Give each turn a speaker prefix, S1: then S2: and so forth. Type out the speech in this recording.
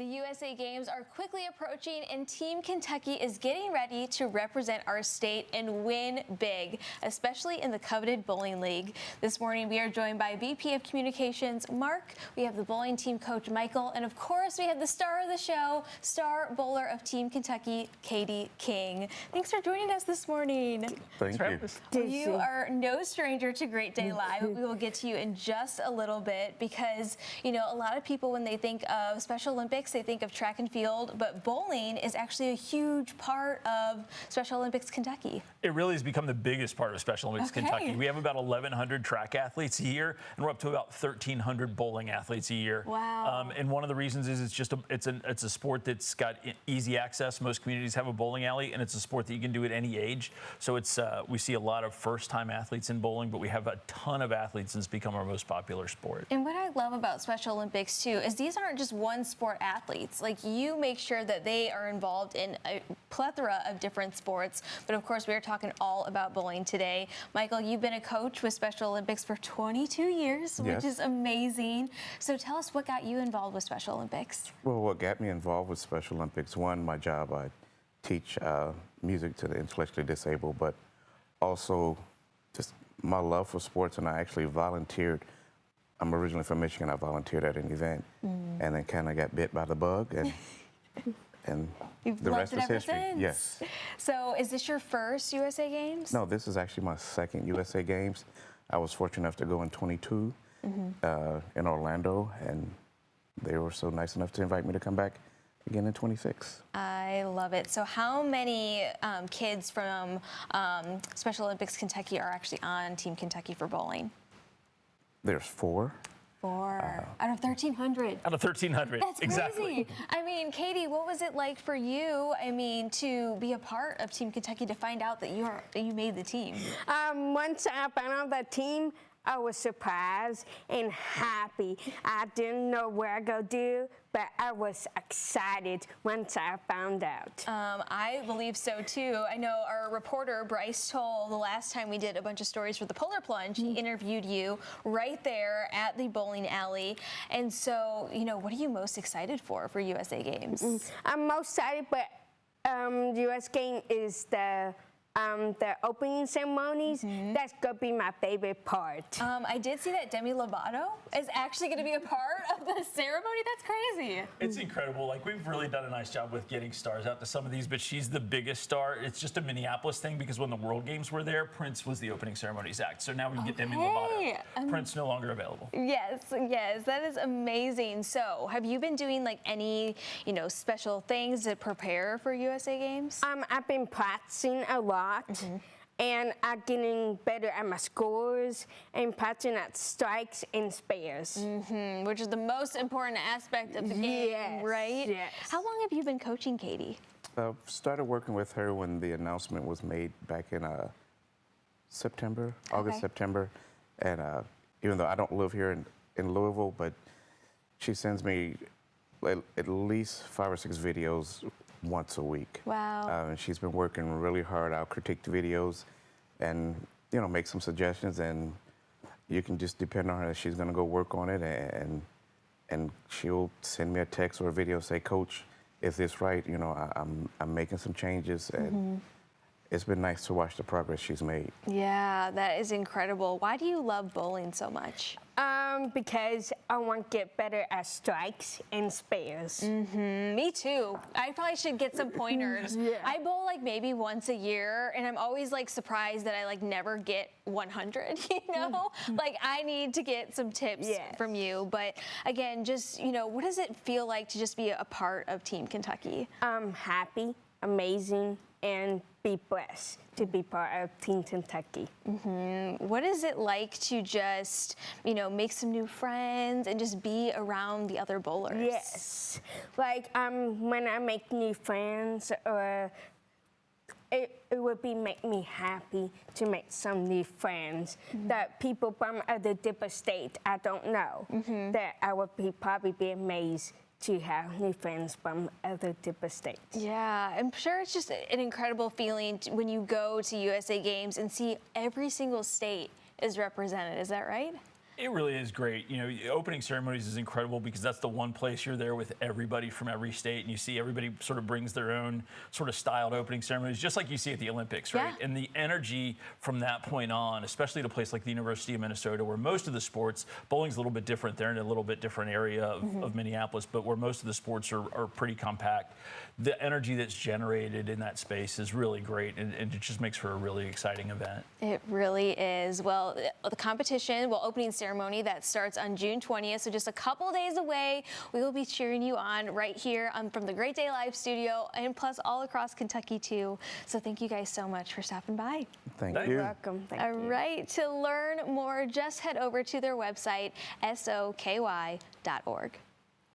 S1: The USA Games are quickly approaching, and Team Kentucky is getting ready to represent our state and win big, especially in the coveted bowling league. This morning, we are joined by VP of Communications, Mark. We have the bowling team coach, Michael, and of course, we have the star of the show, star bowler of Team Kentucky, Katie King. Thanks for joining us this morning.
S2: Thank you.
S1: Well, you are no stranger to Great Day Live. We will get to you in just a little bit because, you know, a lot of people, when they think of Special Olympics, they think of track and field, but bowling is actually a huge part of Special Olympics Kentucky.
S3: It really has become the biggest part of Special Olympics Kentucky. We have about 1,100 track athletes a year, and we're up to about 1,300 bowling athletes a year.
S1: Wow.
S3: And one of the reasons is it's a sport that's got easy access. Most communities have a bowling alley, and it's a sport that you can do at any age. So it's we see a lot of first-time athletes in bowling, but we have a ton of athletes, and it's become our most popular sport.
S1: And what I love about Special Olympics too is these aren't just one sport athletes. Like, you make sure that they are involved in a plethora of different sports. But of course, we are talking all about bowling today. Michael, you've been a coach with Special Olympics for 22 years, which is amazing. So tell us what got you involved with Special Olympics.
S2: Well, what got me involved with Special Olympics, one, my job, I teach music to the intellectually disabled, but also just my love for sports, and I actually volunteered. I'm originally from Michigan. I volunteered at an event and then kind of got bit by the bug, and the rest is history.
S1: Since.
S2: Yes.
S1: So is this your first USA Games?
S2: No, this is actually my second USA Games. I was fortunate enough to go in 22 in Orlando, and they were so nice enough to invite me to come back again in 26.
S1: I love it. So how many kids from Special Olympics Kentucky are actually on Team Kentucky for bowling?
S2: There's 4.
S1: 4 out of 1,300.
S3: Out of 1,300,
S1: That's crazy.
S3: exactly.
S1: I mean, Katie, what was it like for you? I mean, to be a part of Team Kentucky, to find out that you made the team.
S4: Once I found out the team, I was surprised and happy. I didn't know where I go do, but I was excited once I found out.
S1: I believe so too. I know our reporter Bryce Toll, the last time we did a bunch of stories for the Polar Plunge, he interviewed you right there at the bowling alley. And so, you know, what are you most excited for USA Games?
S4: I'm most excited, but US Game is the opening ceremonies. That's gonna be my favorite part.
S1: I did see that Demi Lovato is actually going to be a part of the ceremony. That's crazy.
S3: It's incredible. Like, we've really done a nice job with getting stars out to some of these, but she's the biggest star. It's just a Minneapolis thing because when the World Games were there, Prince was the opening ceremonies act. So now we can get Demi Lovato. Prince no longer available.
S1: Yes, that is amazing. So, have you been doing like any, you know, special things to prepare for USA Games?
S4: I've been practicing a lot. And I'm getting better at my scores and practicing at strikes and spares.
S1: Which is the most important aspect of the game, right?
S4: Yes.
S1: How long have you been coaching Katie?
S2: Started working with her when the announcement was made back in September, August, September. And even though I don't live here in Louisville, but she sends me at least 5 or 6 videos once a week.
S1: Wow.
S2: And she's been working really hard. I'll critique the videos and, you know, make some suggestions, and you can just depend on her. She's going to go work on it, and she'll send me a text or a video, say, Coach, is this right? You know, I'm making some changes, and it's been nice to watch the progress she's made.
S1: Yeah, that is incredible. Why do you love bowling so much?
S4: Because I want to get better at strikes and spares.
S1: Me too. I probably should get some pointers. I bowl like maybe once a year, and I'm always like surprised that I like never get 100, you know? Like, I need to get some tips from you. But again, just, you know, what does it feel like to just be a part of Team Kentucky?
S4: Happy, amazing, and be blessed to be part of Team Kentucky.
S1: What is it like to just, you know, make some new friends and just be around the other bowlers?
S4: Yes, like when I make new friends, it would make me happy to make some new friends that people from other different states I don't know, that I would probably be amazed to have new friends from other different states.
S1: Yeah, I'm sure it's just an incredible feeling when you go to USA Games and see every single state is represented. Is that right?
S3: It really is great. You know, opening ceremonies is incredible because that's the one place you're there with everybody from every state, and you see everybody sort of brings their own sort of styled opening ceremonies, just like you see at the Olympics, right?
S1: Yeah.
S3: And the energy from that point on, especially at a place like the University of Minnesota, where most of the sports, bowling's a little bit different. They're in a little bit different area of Minneapolis, but where most of the sports are pretty compact. The energy that's generated in that space is really great, and it just makes for a really exciting event.
S1: It really is. Well, the competition, opening ceremony that starts on June 20th, so just a couple days away. We will be cheering you on right here from the Great Day Live studio, and plus all across Kentucky too. So thank you guys so much for stopping by.
S2: Thank
S3: Thank
S2: you.
S4: You're welcome. Thank
S1: All
S4: you.
S1: right, to learn more, just head over to their website, soky.org.